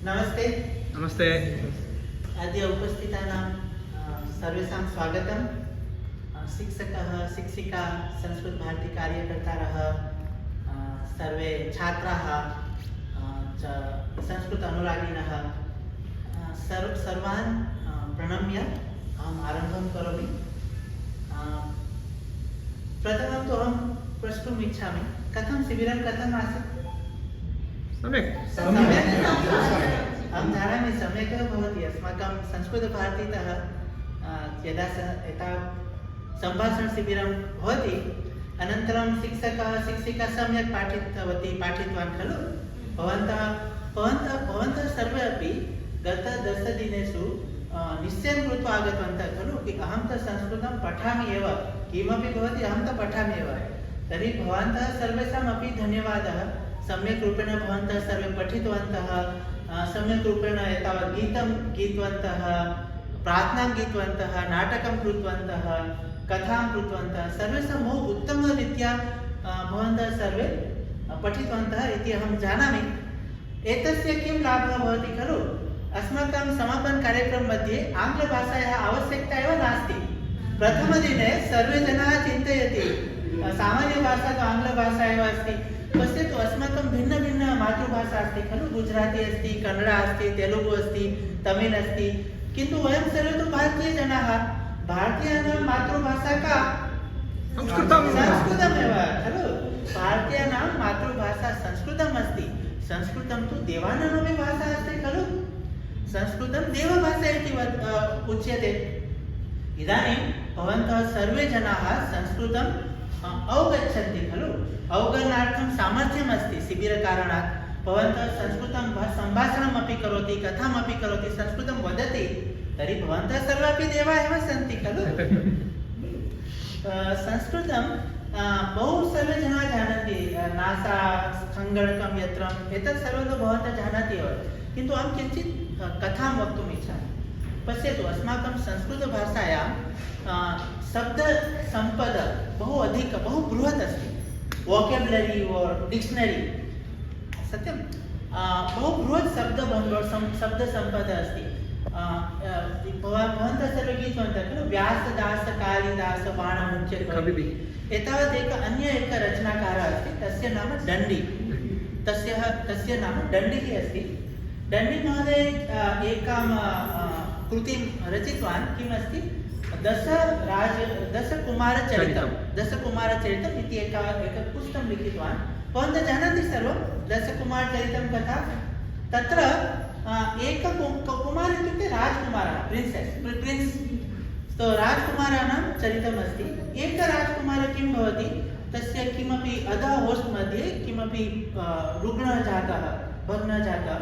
नमस्ते। नमस्ते। अद्य उपस्थितानां सर्वेषां स्वागतं। शिक्षकः शिक्षिका संस्कृतभारती कार्यकर्तारः सर्वे छात्राः च संस्कृत अनुरागिणः सर्वान् प्रणम्य अहम् आरम्भं करोमि। प्रथमं तु अहं प्रष्टुम् इच्छामि, कथं शिबिरं कथम् आसीत्? सम्यक्। अहं जानामि सम्यक् एव भवति। अस्माकं संस्कृतभारतीतः यदा सम्भाषणशिबिरं भवति, अनन्तरं शिक्षकः शिक्षिका सम्यक् पाठितवान् खलु। भवन्तः सर्वे अपि गत 10 दिनेषु निश्चयं कृत्वा आगतवन्तः खलु कि अहं तु संस्कृतं पठामि एव, किमपि भवति अहं तु पठामि एव। तर्हि भवन्तः सर्वेषामपि धन्यवादः। सम्यक् रूपेण भवन्तः सर्वे पठितवन्तः, सम्यक् रूपेण एतावत् गीतं गीतवन्तः, प्रार्थनां गीतवन्तः, नाटकं कृतवन्तः, कथां कृतवन्तः। सर्वेषां बहु उत्तमरीत्या भवन्तः सर्वे पठितवन्तः इति अहं जानामि। एतस्य किं लाभः भवति खलु, अस्माकं समापनकार्यक्रमं मध्ये आङ्ग्लभाषायाः आवश्यकता एव नास्ति। प्रथमदिने सर्वे जनाः चिन्तयति सामान्यभाषा तु आङ्ग्लभाषा एव अस्ति। पश्यतु, अस्माकं भिन्न मातृभाषा अस्ति खलु। गुजराती अस्ति, कन्नडा अस्ति, तेलुगु अस्ति, तमिळ् अस्ति, किन्तु वयं सर्वे तु भारतीयजनाः। भारतीयानां मातृभाषा का? संस्कृतमेव खलु। भारतीयानां मातृभाषा संस्कृतम् अस्ति। संस्कृतं तु देवानामपि भाषा अस्ति खलु। संस्कृतं देवभाषा इति उच्यते। इदानीं भवन्तः सर्वे जनाः संस्कृतं अवगच्छन्ति खलु। अवगमनार्थं सामर्थ्यम् अस्ति शिबिरकारणात्। भवन्तः संस्कृतं सम्भाषणमपि करोति, कथामपि करोति, संस्कृतं वदति, तर्हि भवन्तः सर्वेपि देवाः एव सन्ति खलु। संस्कृतं बहु सर्वे जनाः जानन्ति। नासा, सङ्गणकं, यन्त्रम्, एतत् सर्वं तु भवन्तः जानन्ति एव। किन्तु अहं किञ्चित् कथां वक्तुम् इच्छामि। पश्यतु, अस्माकं संस्कृतभाषायां शब्दसम्पदा बहु बृहत् अस्ति। वोकेबुलरी और डिक्शनरी, सत्यं बहु बृहत् शब्दसम्पदा अस्ति। भवन्तः सर्वे गीतवन्तः खलु, व्यासदास, कालिदास, बाणमुख्य। एतावत् अन्य रचनाकारः अस्ति, तस्य नाम दण्डी। तस्य नाम दण्डिः अस्ति। दण्डी महोदय एकां कृतिं रचितवान्। किम् अस्ति? दशकुमारचरितम् इति एकं पुस्तकं लिखितवान्। भवन्तः जानन्ति सर्वं दशकुमारचरितं कथा। तत्र कुमार इत्युक्ते राजकुमारः, प्रिन्स्। तो राजकुमाराणां चरितमस्ति। एकराजकुमारः किं भवति, तस्य किमपि अधः होस्ट मध्ये किमपि रुग्णः जातः, भग्नः जातः।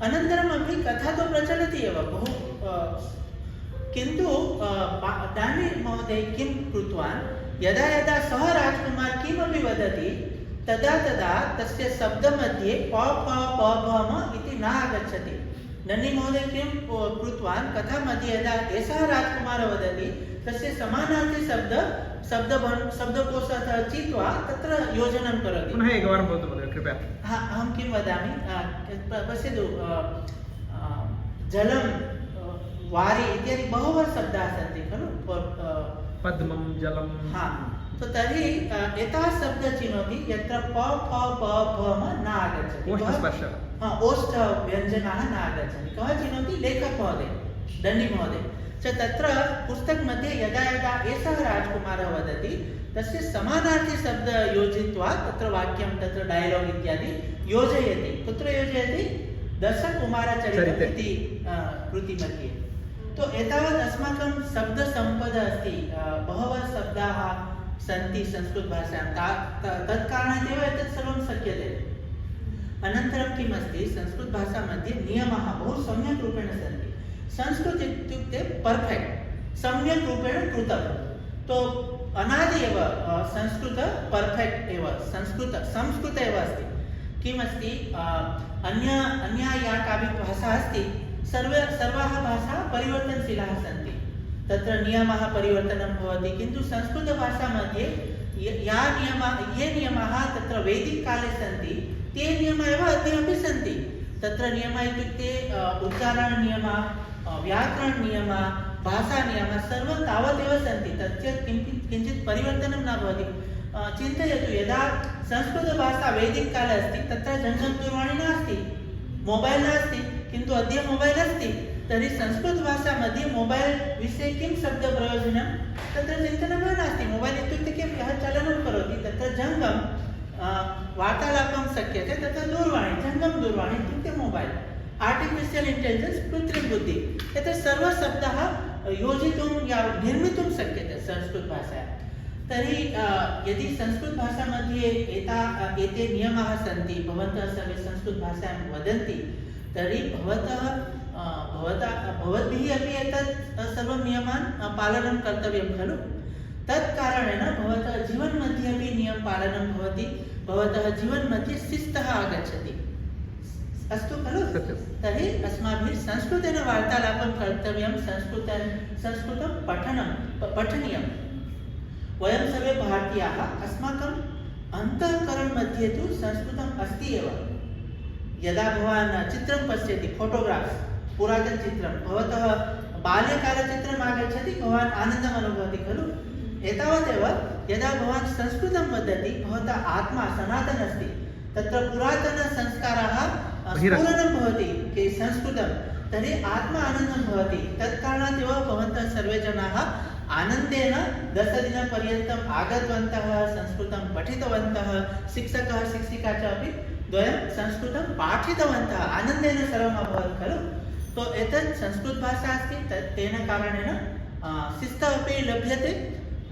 अनन्तरमपि कथा तु प्रचलति एव बहु। किन्तु दाण्डी महोदय किं कृतवान्, यदा सः राजकुमारः किमपि वदति, तदा तस्य शब्दमध्ये प प प भ म इति न आगच्छति। दाण्डी महोदय किं कृतवान्, कथामध्ये यदा एषः राजकुमारः वदति, तस्य समानार्थी शब्दकोशतः चित्वा तत्र योजनं करोति। पुनः एकवारं भवतु महोदय, कृपया। अहं किं वदामि, पश्यतु, जलं, वारी इत्यादि बहवः शब्दाः सन्ति खलु। पद्मं, जलं। तो तर्हि एताः शब्दः चिनोति यत्र प फ प भ म न आगच्छति। ओष्ठव्यञ्जनाः न आगच्छन्ति। कः चिनोति? लेखक महोदय, दण्डी महोदय। तत्र पुस्तकमध्ये यदा एषः राजकुमारः वदति, तस्य समानार्थी शब्द योजयित्वा तत्र वाक्यं, तत्र डैलाग् इत्यादि योजयति। कुत्र योजयति? दशकुमारचरितम् इति कृतिमध्ये। तो एतावत् अस्माकं शब्दसम्पदा अस्ति। बहवः शब्दाः सन्ति संस्कृतभाषायां। तत्कारणात् एव एतत् सर्वं शक्यते। अनन्तरं किम् अस्ति, संस्कृतभाषामध्ये नियमाः बहु सम्यक् रूपेण सन्ति। संस्कृत इत्युक्ते पर्फेक्ट्, सम्यक् रूपेण कृतं। तो अनादि एव संस्कृत पर्फेक्ट् एव, संस्कृत एव अस्ति। किम् अस्ति, अन्या या कापि भाषा अस्ति, सर्वाः भाषाः परिवर्तनशीलाः सन्ति। तत्र नियमः परिवर्तनं भवति, किन्तु संस्कृतभाषामध्ये ये नियमाः तत्र वैदिककाले सन्ति, ते नियमाः एव अद्यापि सन्ति। तत्र नियमः इत्युक्ते उच्चारणनियमः, व्याकरणनियमः, भाषानियमः सर्वं तावदेव सन्ति। तस्य किञ्चित् परिवर्तनं न भवति। चिन्तयतु, यदा संस्कृतभाषा वैदिककाले अस्ति तत्र जङ्गमदूरवाणी नास्ति, मोबैल् नास्ति, किन्तु अद्य मोबैल् अस्ति। तर्हि संस्कृतभाषामध्ये मोबैल् विषये किं शब्दप्रयोजनं तत्र चिन्तनं नास्ति। मोबैल् इत्युक्ते किं, यः चलनं करोति तत्र जङ्गम वार्तालापं शक्यते, तत्र दूरवाणी, जङ्गमदूरवाणी इत्युक्ते मोबैल्। आर्टिफिशियल् इण्टेलिजेन्स्, कृत्रिमबुद्धिः, एते सर्वशब्दाः योजितुं या निर्मितुं शक्यते संस्कृतभाषायां। तर्हि यदि संस्कृतभाषामध्ये एते नियमाः सन्ति, भवन्तः सर्वे संस्कृतभाषायां वदन्ति, तर्हि भवद्भिः अपि एतत् सर्वं नियमान् पालनं कर्तव्यं खलु। तत् कारणेन भवतः जीवनमध्ये अपि नियमपालनं भवति, भवतः जीवनमध्ये शिस्तः आगच्छति। अस्तु खलु? तर्हि अस्माभिः संस्कृतेन वार्तालापं कर्तव्यं, संस्कृतं पठनीयं। वयं सर्वे भारतीयाः, अस्माकं अन्तःकरणमध्ये तु संस्कृतम् अस्ति एव। यदा भवान् चित्रं पश्यति, फोटोग्राफ्स्, पुरातनचित्रं, भवतः बाल्यकालचित्रम् आगच्छति, भवान् आनन्दम् अनुभवति खलु। एतावदेव यदा भवान् संस्कृतं वदति, भवतः आत्मा सनातन अस्ति, तत्र पुरातनसंस्काराः स्फुरणं भवति संस्कृतं, तर्हि आत्मा आनन्दं भवति। तत्कारणात् एव भवन्तः सर्वे जनाः आनन्देन 10 दिनपर्यन्तम् आगतवन्तः, संस्कृतं पठितवन्तः, शिक्षकः शिक्षिका च अपि द्वयं संस्कृतं पाठितवन्तः, आनन्देन सर्वम् अभवत् खलु। तो एतत् संस्कृतभाषा अस्ति, तेन कारणेन शिस्तः अपि लभ्यते।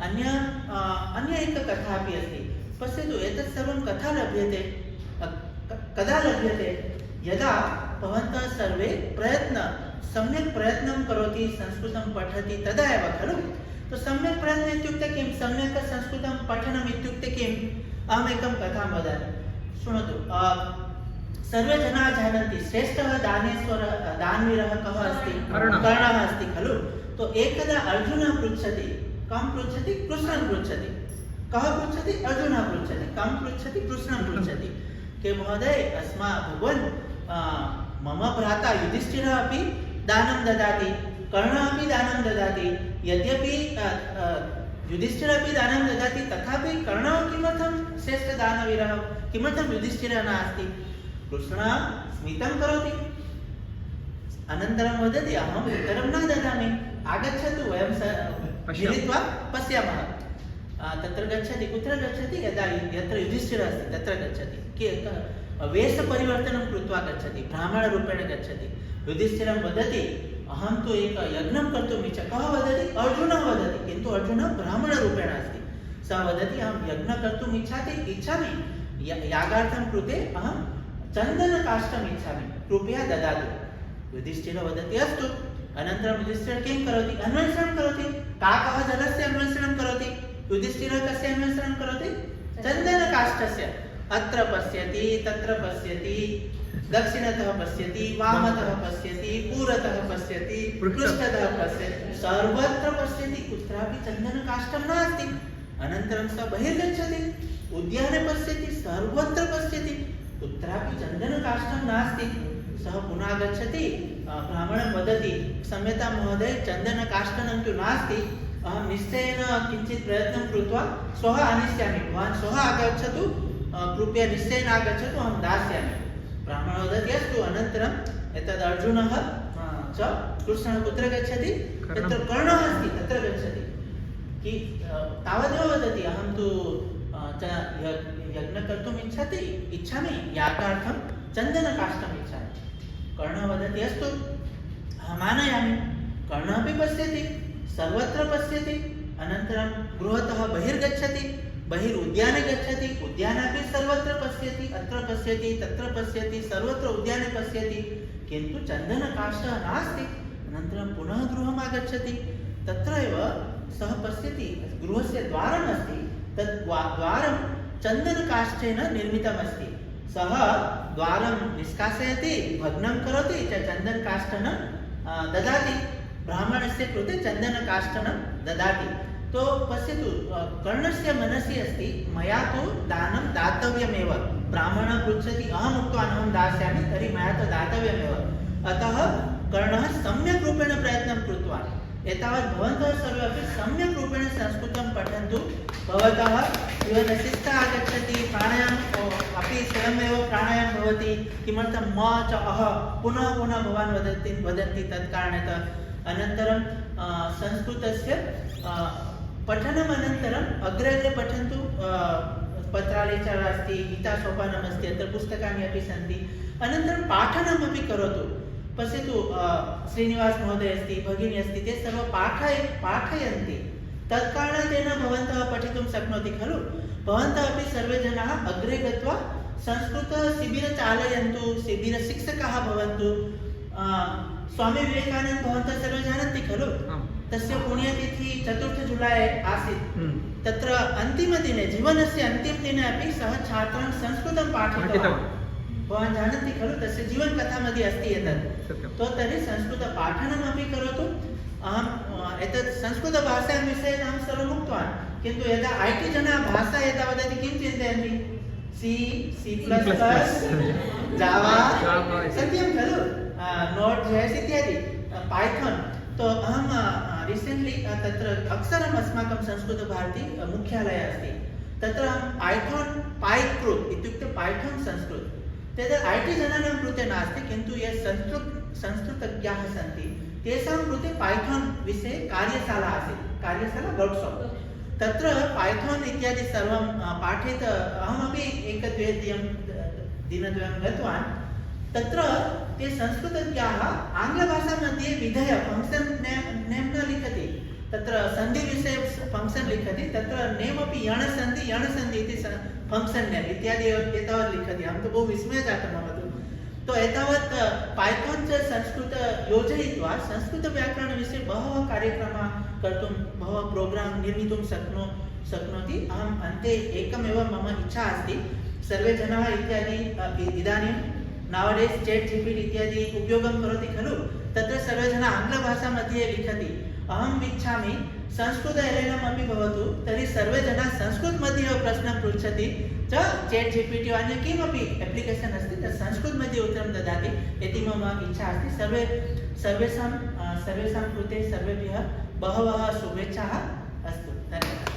अन्य एका कथा अपि अस्ति। पश्यतु, एतत् सर्वं कथा लभ्यते, कदा लभ्यते? यदा भवन्तः सर्वे सम्यक् प्रयत्नं करोति, संस्कृतं पठति, तदा एव खलु। तो सम्यक् प्रयत्नम् इत्युक्ते किं? सम्यक् संस्कृतं पठनम् इत्युक्ते किम्? अहमेकं कथां वदामि, शृणोतु। सर्वे जनाः जानन्ति, श्रेष्ठः दानवीरः कः अस्ति? कर्णः अस्ति खलु। तो एकदा अर्जुनः पृच्छति, कं पृच्छति? कृष्णं पृच्छति। कः पृच्छति? अर्जुनः पृच्छति। कं पृच्छति? कृष्णं पृच्छति। के महोदय, भगवन्, मम भ्राता युधिष्ठिरः अपि दानं ददाति, कर्णः अपि दानं ददाति, यद्यपि युधिष्ठिरः अपि दानं ददाति, तथापि कर्णः किमर्थं श्रेष्ठदानवीरः, किमर्थं युधिष्ठिरः नास्ति? कृष्णः स्मितं करोति, अनन्तरं वदति, अहम् उत्तरं न ददामि, आगच्छतु, वयं मिलित्वा पश्यामः। तत्र गच्छति, कुत्र गच्छति? यत्र युधिष्ठिरः अस्ति तत्र गच्छति। वेषपरिवर्तनं कृत्वा गच्छति, ब्राह्मणरूपेण गच्छति। युधिष्ठिरं वदति, अहं तु एकं यज्ञं कर्तुम् इच्छामि। कः वदति? अर्जुनः वदति, किन्तु अर्जुनः ब्राह्मणरूपेण अस्ति। सः वदति, अहं यज्ञं कर्तुम् इच्छामि, यागार्थं कृते अहं चन्दनकाष्ठम् इच्छामि, कृपया ददातु। युधिष्ठिरः वदति, अस्तु। अनन्तरं युधिष्ठिरः किं करोति? अन्वेषणं करोति। काकः जलस्य अन्वेषणं करोति, युधिष्ठिरः कस्य अन्वेषणं करोति? चन्दनकाष्ठस्य। अत्र पश्यति, तत्र पश्यति, दक्षिणतः पश्यति, वामतः पश्यति, पुरतः पश्यति, पृष्ठतः पश्यति, सर्वत्र पश्यति, कुत्रापि चन्दनकाष्ठं नास्ति। अनन्तरं सः बहिर्गच्छति, उद्याने पश्यति, सर्वत्र पश्यति, कुत्रापि चन्दनकाष्ठं नास्ति। सः पुनः गच्छति, ब्राह्मणं वदति, क्षम्यतां महोदय, चन्दनकाष्ठं तु नास्ति, अहं निश्चयेन किञ्चित् प्रयत्नं कृत्वा श्वः आनयिष्यामि, भवान् श्वः आगच्छतु, कृपया निश्चयेन आगच्छतु, अहं दास्यामि। ब्राह्मणः वदति, अस्तु। अनन्तरम् एतद् अर्जुनः च कृष्णः कुत्र गच्छति? यत्र कर्णः अस्ति तत्र गच्छति। तावदेव वदति, अहं तु यज्ञं कर्तुम् इच्छामि, यागार्थं चन्दनकाष्ठम् इच्छामि। कर्णः वदति, अस्तु, अहम् आनयामि। कर्णः अपि पश्यति, सर्वत्र पश्यति, अनन्तरं गृहतः बहिर्गच्छति, बहिरुद्याने गच्छति, उद्यानेपि सर्वत्र पश्यति, अत्र पश्यति, तत्र पश्यति, सर्वत्र उद्याने पश्यति, किन्तु चन्दनकाष्ठः नास्ति। अनन्तरं पुनः गृहम् आगच्छति, तत्र एव सः पश्यति, गृहस्य द्वारम् अस्ति, तद् द्वारं चन्दनकाष्ठेन निर्मितमस्ति। सः द्वारं निष्कासयति, भग्नं करोति, च चन्दनकाष्ठेन ददाति, ब्राह्मणस्य कृते चन्दनकाष्ठं ददाति। तो पश्यतु, कर्णस्य मनसि अस्ति, मया तु दानं दातव्यमेव, ब्राह्मणः पृच्छति अहम् उक्तवान् अहं दास्यामि तर्हि मया तु दातव्यमेव। अतः कर्णः सम्यक् रूपेण प्रयत्नं कृतवान्। एतावत् भवन्तः सर्वे अपि सम्यक् रूपेण संस्कृतं पठन्तु। भवतः जीवनशिस्तः आगच्छति, प्राणायामम् अपि स्वयमेव प्राणायामं भवति। किमर्थं म च अह पुनः पुनः भवान् वदन्ति तत्कारणतः। अनन्तरं संस्कृतस्य पठनम् अनन्तरम् अग्रे अग्रे पठन्तु। पत्रालेचर अस्ति, गीतासोपानम् अस्ति, अत्र पुस्तकानि अपि सन्ति। अनन्तरं पाठनमपि करोतु। पश्यतु, श्रीनिवास महोदय अस्ति, भगिनी अस्ति, ते सर्वं पाठयन्ति। तत्कारणतेन भवन्तः पठितुं शक्नोति खलु। भवन्तः अपि सर्वे जनाः अग्रे गत्वा संस्कृतशिबिरं चालयन्तु, शिबिरशिक्षकाः भवन्तु। स्वामी विवेकानन्द भवन्तः सर्वे जानन्ति खलु। तस्य पुण्यतिथि 4 जुलै आसीत्। तत्र अन्तिमदिने, जीवनस्य अन्तिमदिने अपि सः छात्रान् संस्कृतं पाठितवान्। भवान् जानन्ति खलु, तस्य जीवनकथामध्ये अस्ति एतत्। तो तर्हि संस्कृतपाठनमपि करोतु। अहम् एतत् संस्कृतभाषायां विषये अहं सर्वम् उक्तवान्, किन्तु यदा IT जनाः भाषा यदा वदति किं चिन्तयन्ति? C++, जावा, सत्यं खलु, Node.js इत्यादि, पाइथन। तो अहं रिसेण्ट्लि तत्र अक्षरम् अस्माकं संस्कृतभारती मुख्यालयः अस्ति, तत्र पाइथन पाइकृत् इत्युक्ते पाइथन संस्कृत तद् IT जनानां कृते नास्ति, किन्तु ये संस्कृतज्ञाः सन्ति तेषां कृते पाइथन विषये कार्यशाला आसीत्, कार्यशाला वर्क्शाप्। तत्र पाइथन इत्यादि सर्वं पाठयित अहमपि दिनद्वयं गतवान्। तत्र ते संस्कृतज्ञाः आङ्ग्लभाषामध्ये विधेय फङ्क्षन् नेम् न लिखति, तत्र सन्धिविषये फङ्क्षन् लिखति, तत्र नेम् अपि यणसन्धि इति फङ्क्षन् नेम् इत्यादि एतावत् लिखति। अहं तु बहु विस्मयः जातं मम तु। तो एतावत् पाइथन च संस्कृत योजयित्वा संस्कृतव्याकरणविषये बहवः कार्यक्रमाः कर्तुं, बहवः प्रोग्राम् निर्मितुं शक्नोति। अहम् अन्ते एकमेव मम इच्छा अस्ति, सर्वे जनाः इत्यादि इदानीं nowadays ChatGPT इत्यादि उपयोगं करोति खलु, तत्र सर्वे जनाः आङ्ग्लभाषामध्ये लिखति। अहम् इच्छामि संस्कृत एलेनम् अपि भवतु, तर्हि सर्वे जनाः संस्कृतमध्ये एव प्रश्नं पृच्छति च ChatGPT वा अन्य किमपि एप्लिकेशन् अस्ति तत् संस्कृतमध्ये उत्तरं ददाति इति मम इच्छा अस्ति। सर्वेषां कृते सर्वेभ्यः बहवः शुभेच्छाः। अस्तु, धन्यवादः।